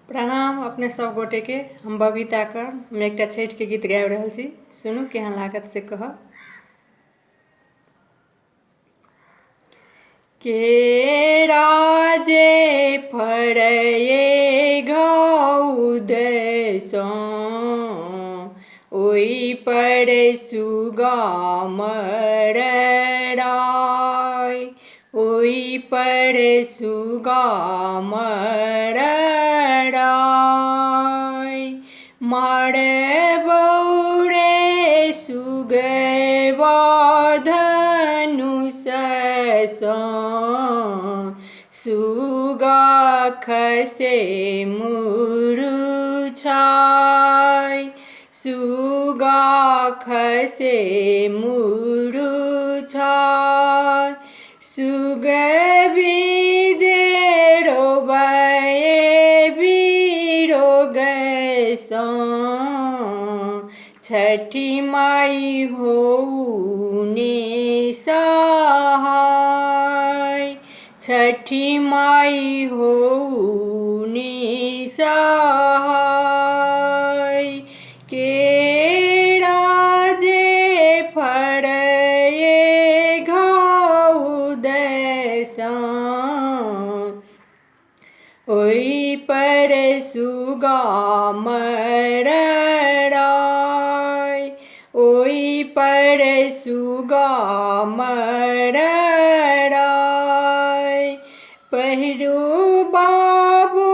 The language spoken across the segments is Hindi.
प्रणाम अपने सब गोटे के। हम बबीता कर हम एक छठ के गीत गाबि रहल छी। सुनू केहन लागत से कहब। के राजे फड़ये घौद सो ओई पर सुगा मरड़ाय, ओई पर सुगा मरड़ाय। मारे बौरे सुगवा धनुष सो सुगा खसे मुरुछाय, सुगा खसे मुरुछाय। सुग बीजे रोबये बिरोग सो छठी माई होउने सहाय, छठी माई होउने सहाय। के राजे फड़ये घौद सो ओई पर सुगा मरड़ाय, ओई पर सुगा मरड़ाय। पहिरू बाबू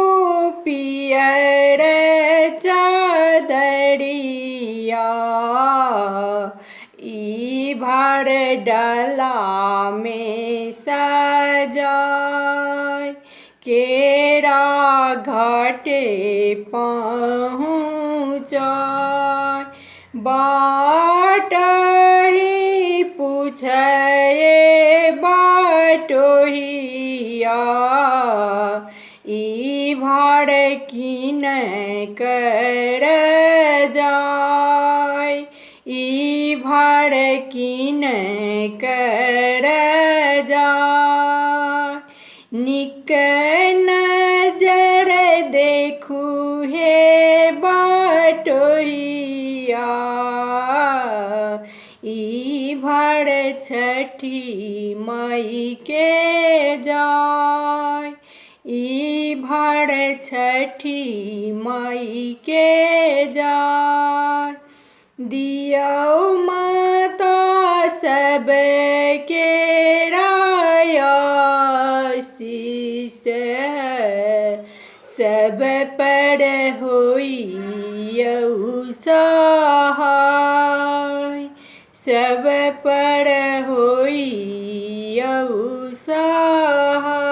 पियर चादरिया, ई भार डाला में सजाय। केरा घाटे पहुँचाय, बाटहि पूछये बाटोहिया, ई भार किन कर जाय, ई भार किन कर जाय। निक नजर देखू हे बाटोहिया, ई भार छठी माई के जाय, ई भार छठी माई के जाय। दियौ माता सबके आशीष, सब पर होइयौ सहाय, सब पर होइयौ सहाय।